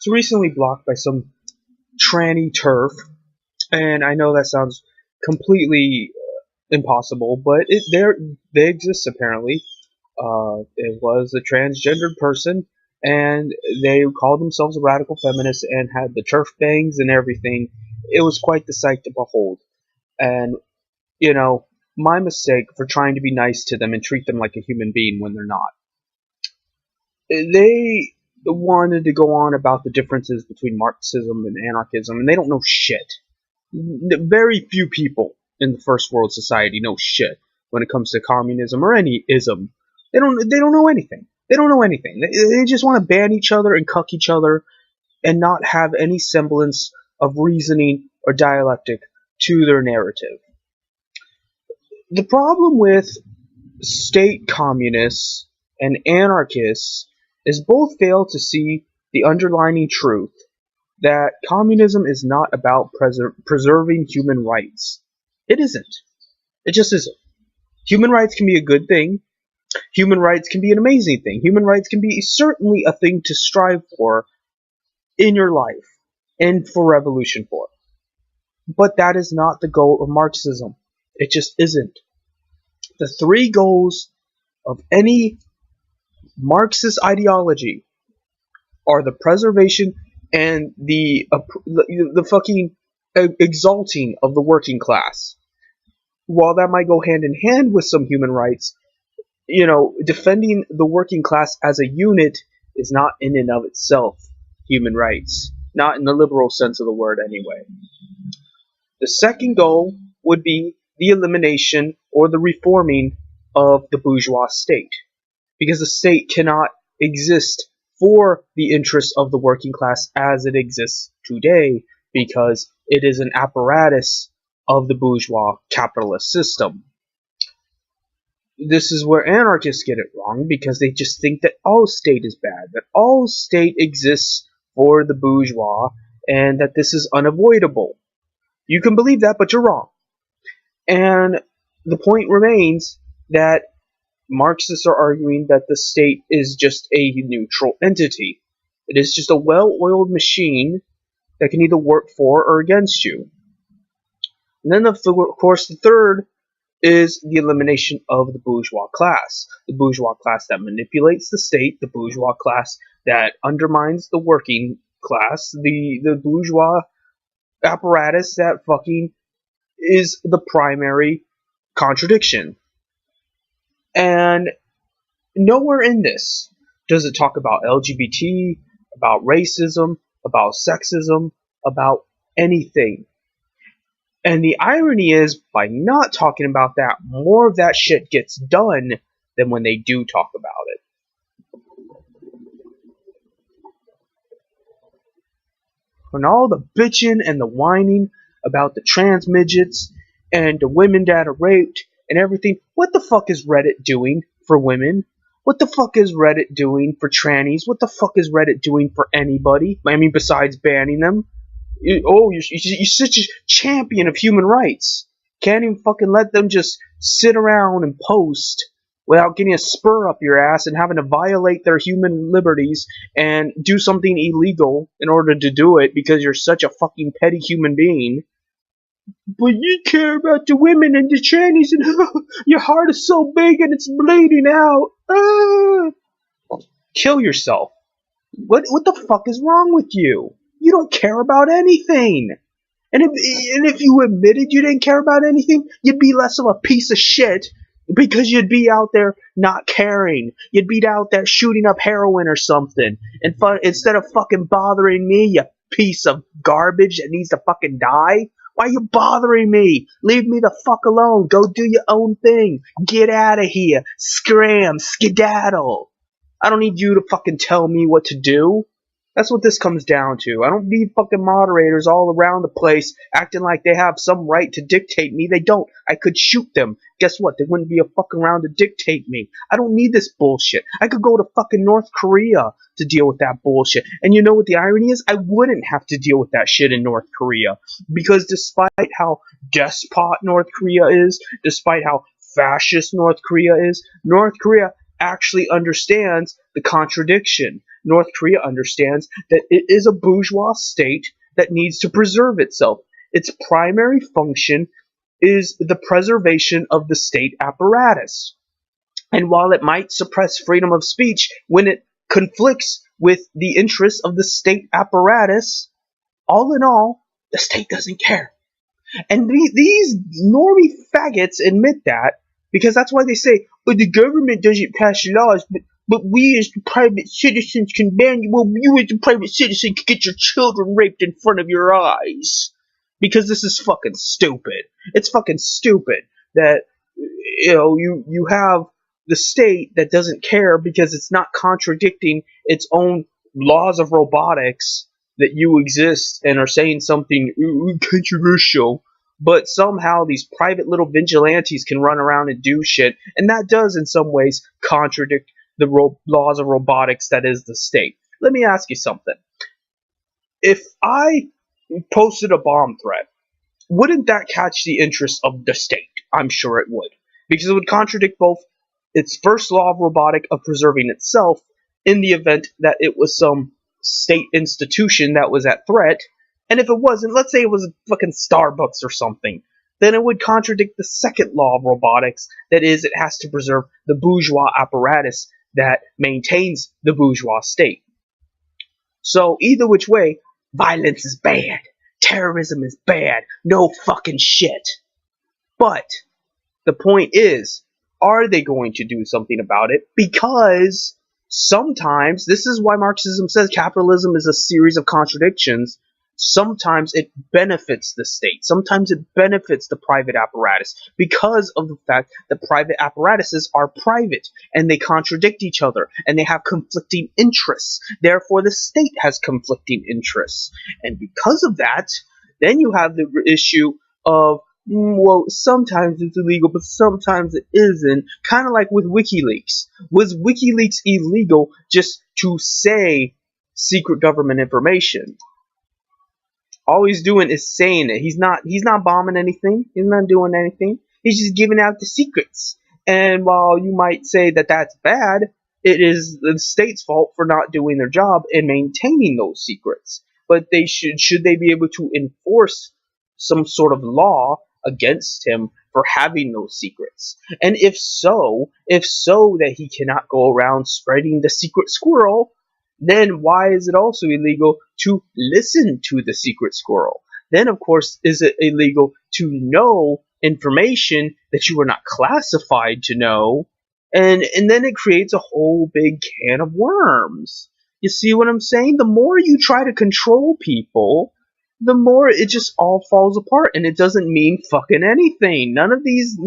was recently blocked by some tranny turf, and I know that sounds completely impossible, but they exist apparently. It was a transgendered person, and they called themselves a radical feminist and had the turf bangs and everything. It was quite the sight to behold. And, my mistake for trying to be nice to them and treat them like a human being when they're not. They wanted to go on about the differences between Marxism and anarchism, and they don't know shit. Very few people in the first world society know shit when it comes to communism or any ism. They don't know anything. They don't know anything. They just want to ban each other and cuck each other and not have any semblance of reasoning or dialectic to their narrative. The problem with state communists and anarchists is both fail to see the underlying truth that communism is not about preserving human rights. It isn't. It just isn't. Human rights can be a good thing. Human rights can be an amazing thing. Human rights can be certainly a thing to strive for in your life and for revolution for. But that is not the goal of Marxism. It just isn't. The three goals of any Marxist ideology are the preservation and the fucking exalting of the working class. While that might go hand in hand with some human rights, defending the working class as a unit is not in and of itself human rights. Not in the liberal sense of the word, anyway. The second goal would be the elimination or the reforming of the bourgeois state. Because the state cannot exist for the interests of the working class as it exists today, because it is an apparatus of the bourgeois capitalist system. This is where anarchists get it wrong, because they just think that all state is bad, that all state exists for the bourgeois, and that this is unavoidable. You can believe that, but you're wrong. And the point remains that Marxists are arguing that the state is just a neutral entity. It is just a well-oiled machine that can either work for or against you. And then, of course, the third is the elimination of the bourgeois class. The bourgeois class that manipulates the state, the bourgeois class that undermines the working class, the bourgeois apparatus that fucking is the primary contradiction. And nowhere in this does it talk about LGBT, about racism, about sexism, about anything. And the irony is, by not talking about that, more of that shit gets done than when they do talk about it. When all the bitching and the whining about the trans midgets and the women that are raped and everything, what the fuck is Reddit doing for women? What the fuck is Reddit doing for trannies? What the fuck is Reddit doing for anybody? I mean, besides banning them? You're such a champion of human rights. Can't even fucking let them just sit around and post without getting a spur up your ass and having to violate their human liberties and do something illegal in order to do it because you're such a fucking petty human being. But you care about the women and the trannies, and your heart is so big and it's bleeding out. Kill yourself. What the fuck is wrong with you? You don't care about anything. And if you admitted you didn't care about anything, you'd be less of a piece of shit, because you'd be out there not caring. You'd be out there shooting up heroin or something, and instead of fucking bothering me, you piece of garbage that needs to fucking die. Why are you bothering me? Leave me the fuck alone. Go do your own thing. Get out of here. Scram. Skedaddle. I don't need you to fucking tell me what to do. That's what this comes down to. I don't need fucking moderators all around the place acting like they have some right to dictate me. They don't. I could shoot them. Guess what? They wouldn't be a fucking around to dictate me. I don't need this bullshit. I could go to fucking North Korea to deal with that bullshit. And you know what the irony is? I wouldn't have to deal with that shit in North Korea. Because despite how despot North Korea is, despite how fascist North Korea is, North Korea actually understands the contradiction. North Korea understands that it is a bourgeois state that needs to preserve itself. Its primary function is the preservation of the state apparatus. And while it might suppress freedom of speech when it conflicts with the interests of the state apparatus, all in all, the state doesn't care. And these normie faggots admit that, because that's why they say, but the government doesn't pass laws, but we as private citizens can ban you. Well, you as a private citizen can get your children raped in front of your eyes. Because this is fucking stupid. It's fucking stupid that, you have the state that doesn't care because it's not contradicting its own laws of robotics, that you exist and are saying something controversial, but somehow these private little vigilantes can run around and do shit, and that does in some ways contradict the laws of robotics that is the state. Let me ask you something. If I posted a bomb threat, wouldn't that catch the interest of the state? I'm sure it would, because it would contradict both its first law of robotic of preserving itself in the event that it was some state institution that was at threat, and if it wasn't, let's say it was fucking Starbucks or something, then it would contradict the second law of robotics, that is, it has to preserve the bourgeois apparatus that maintains the bourgeois state. So either which way, violence is bad, terrorism is bad, no fucking shit. But the point is, are they going to do something about it? Because sometimes, this is why Marxism says capitalism is a series of contradictions. Sometimes it benefits the state. Sometimes it benefits the private apparatus because of the fact that private apparatuses are private and they contradict each other and they have conflicting interests. Therefore, the state has conflicting interests. And because of that, then you have the issue of, well, sometimes it's illegal, but sometimes it isn't. Kind of like with WikiLeaks. Was WikiLeaks illegal just to say secret government information? All he's doing is saying it. He's not bombing anything. He's not doing anything. He's just giving out the secrets. And while you might say that that's bad, it is the state's fault for not doing their job and maintaining those secrets. But they should they be able to enforce some sort of law against him for having those secrets? And if so that he cannot go around spreading the secret squirrel, then why is it also illegal to listen to the secret squirrel? Then, of course, is it illegal to know information that you were not classified to know? And then it creates a whole big can of worms. You see what I'm saying? The more you try to control people, the more it just all falls apart, and it doesn't mean fucking anything. None of these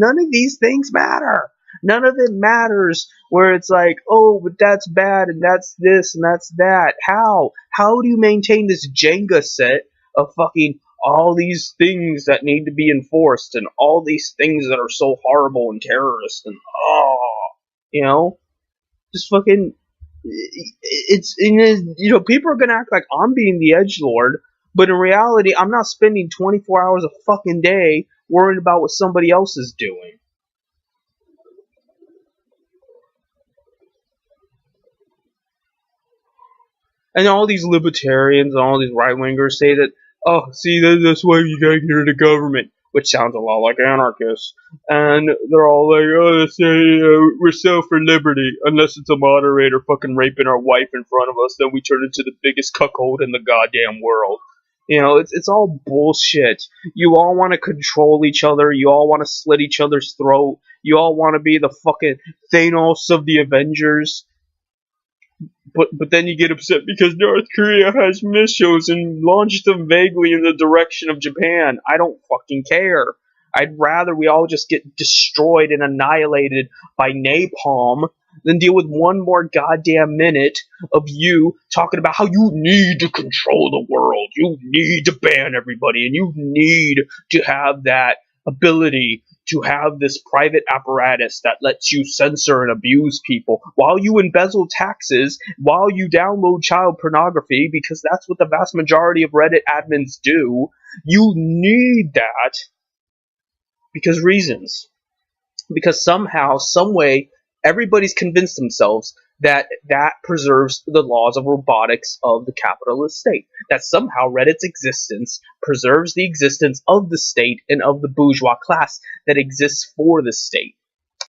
things matter. None of it matters where it's like, oh, but that's bad, and that's this, and that's that. How? How do you maintain this Jenga set of fucking all these things that need to be enforced, and all these things that are so horrible and terrorist, and just fucking, people are gonna act like I'm being the edgelord, but in reality, I'm not spending 24 hours a fucking day worrying about what somebody else is doing. And all these libertarians and all these right-wingers say that, oh, see, that's why you gotta get rid of government, which sounds a lot like anarchists. And they're all like, oh, we're so for liberty, unless it's a moderator fucking raping our wife in front of us, then we turn into the biggest cuckold in the goddamn world. It's all bullshit. You all want to control each other. You all want to slit each other's throat. You all want to be the fucking Thanos of the Avengers. But then you get upset because North Korea has missiles and launched them vaguely in the direction of Japan. I don't fucking care. I'd rather we all just get destroyed and annihilated by napalm than deal with one more goddamn minute of you talking about how you need to control the world. You need to ban everybody, and you need to have that ability to have this private apparatus that lets you censor and abuse people while you embezzle taxes, while you download child pornography, because that's what the vast majority of Reddit admins do. You need that because somehow, some way, everybody's convinced themselves that preserves the laws of robotics of the capitalist state. That somehow Reddit's existence preserves the existence of the state and of the bourgeois class that exists for the state.